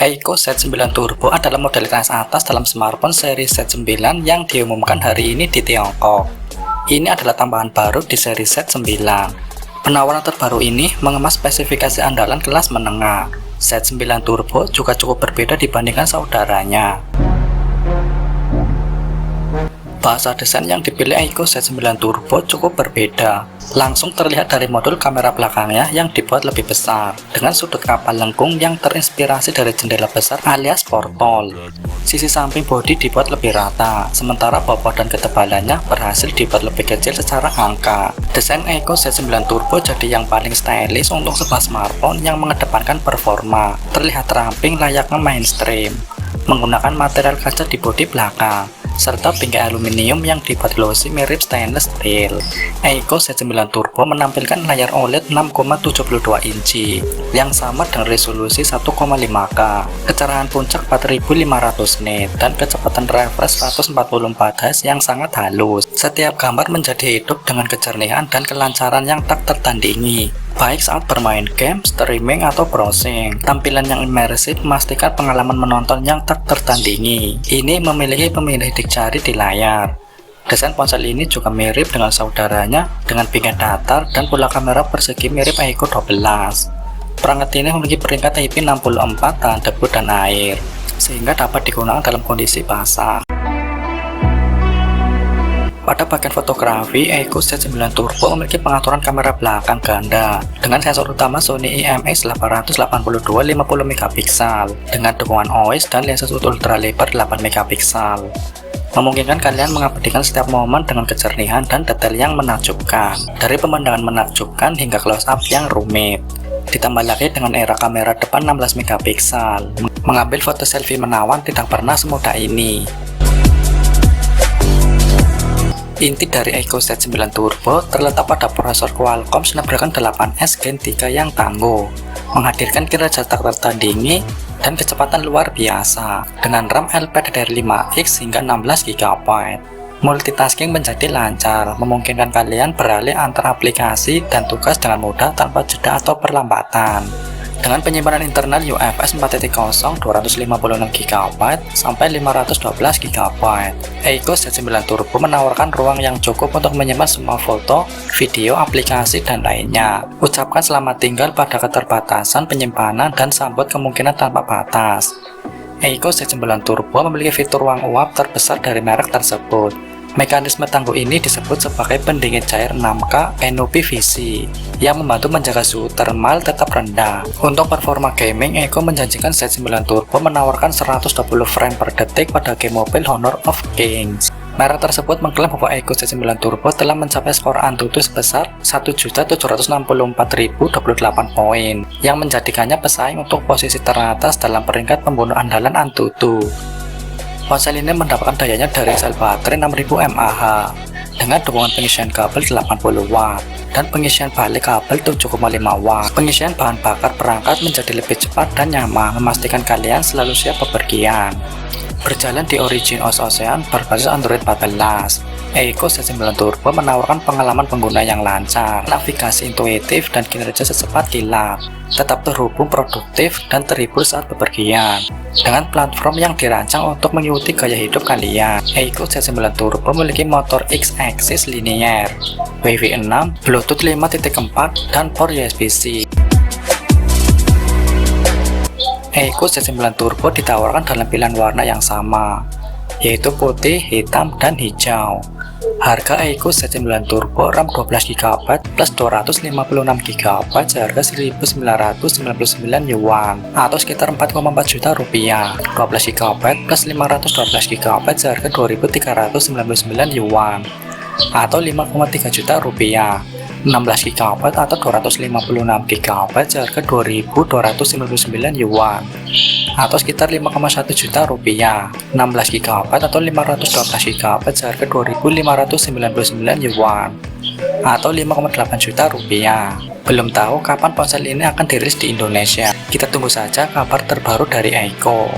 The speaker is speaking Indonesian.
Eiko Z9 Turbo adalah model kelas atas dalam smartphone seri Z9 yang diumumkan hari ini di Tiongkok. Ini adalah tambahan baru di seri Z9. Penawaran terbaru ini mengemas spesifikasi andalan kelas menengah. Z9 Turbo juga cukup berbeda dibandingkan saudaranya. Bahasa desain yang dipilih Eiko Z9 Turbo cukup berbeda. Langsung terlihat dari modul kamera belakangnya yang dibuat lebih besar, dengan sudut kapal lengkung yang terinspirasi dari jendela besar alias portal. Sisi samping bodi dibuat lebih rata, sementara bobot dan ketebalannya berhasil dibuat lebih kecil secara angka. Desain Eiko Z9 Turbo jadi yang paling stylish untuk sebuah smartphone yang mengedepankan performa, terlihat ramping layaknya mainstream, menggunakan material kaca di bodi belakang, serta bingkai aluminium yang dibuat glossy mirip stainless steel. Eiko Z9 Turbo menampilkan layar OLED 6,72 inci yang sama dengan resolusi 1,5K, kecerahan puncak 4500 nit, dan kecepatan refresh 144 Hz yang sangat halus. Setiap gambar menjadi hidup dengan kejernihan dan kelancaran yang tak tertandingi, baik saat bermain game, streaming, atau browsing. Tampilan yang imersif memastikan pengalaman menonton yang tak tertandingi. Ini memiliki pemilih jari di layar. Desain ponsel ini juga mirip dengan saudaranya dengan bingkai datar dan pola kamera persegi mirip Eiko 12. Perangkat ini memiliki peringkat IP64 tahan debu dan air, sehingga dapat digunakan dalam kondisi basah. Pada bagian fotografi, Eiko Z9 Turbo memiliki pengaturan kamera belakang ganda dengan sensor utama Sony IMX882 50MP dengan dukungan OIS dan lensa sudut ultra lebar 8MP, memungkinkan kalian mengabadikan setiap momen dengan kejernihan dan detail yang menakjubkan, dari pemandangan menakjubkan hingga close-up yang rumit. Ditambah lagi dengan era kamera depan 16MP, mengambil foto selfie menawan tidak pernah semudah ini. Inti dari Eiko Z9 Turbo terletak pada prosesor Qualcomm Snapdragon 8S Gen 3 yang tangguh, menghadirkan kinerja tak tertandingi dan kecepatan luar biasa, dengan RAM LPDDR5X hingga 16GB. Multitasking menjadi lancar, memungkinkan kalian beralih antar aplikasi dan tugas dengan mudah tanpa jeda atau perlambatan. Dengan penyimpanan internal UFS 4.0 256GB sampai 512GB, Eiko Z9 Turbo menawarkan ruang yang cukup untuk menyimpan semua foto, video, aplikasi, dan lainnya. Ucapkan selamat tinggal pada keterbatasan penyimpanan dan sambut kemungkinan tanpa batas. Eiko Z9 Turbo memiliki fitur ruang uap terbesar dari merek tersebut. Mekanisme tangguh ini disebut sebagai pendingin cair 6K NUPVC yang membantu menjaga suhu thermal tetap rendah. Untuk performa gaming, Eiko menjanjikan Z9 Turbo menawarkan 120 frame per detik pada game mobile Honor of Kings. Merek tersebut mengklaim bahwa Eiko Z9 Turbo telah mencapai skor Antutu sebesar 1.764.028 poin, yang menjadikannya pesaing untuk posisi teratas dalam peringkat pembunuh andalan Antutu. Ponsel ini mendapatkan dayanya dari sel baterai 6000 mAh dengan dukungan pengisian kabel 80W dan pengisian balik kabel 7,5W. Pengisian bahan bakar perangkat menjadi lebih cepat dan nyaman, memastikan kalian selalu siap bepergian. Berjalan di Origin OS Ocean berbasis Android 14, Eiko Z9 Turbo menawarkan pengalaman pengguna yang lancar, navigasi intuitif, dan kinerja secepat kilat, tetap terhubung, produktif, dan terhibur saat bepergian. Dengan platform yang dirancang untuk mengikuti gaya hidup kalian, Eiko Z9 Turbo memiliki motor X-axis linear, Wi-Fi 6, Bluetooth 5.4, dan port USB-C. Eiko Z9 Turbo ditawarkan dalam pilihan warna yang sama, yaitu putih, hitam, dan hijau. Harga Eiko Z9 Turbo RAM 12GB plus 256GB seharga 1.999 yuan atau sekitar 4,4 juta rupiah. 12GB plus 512GB seharga 2.399 yuan atau 5,3 juta rupiah. 16GB atau 256GB seharga 2.299 yuan atau sekitar 5,1 juta rupiah. 16GB atau 512GB seharga 2.599 yuan atau 5,8 juta rupiah. Belum tahu kapan ponsel ini akan dirilis di Indonesia. Kita tunggu saja kabar terbaru dari Eiko.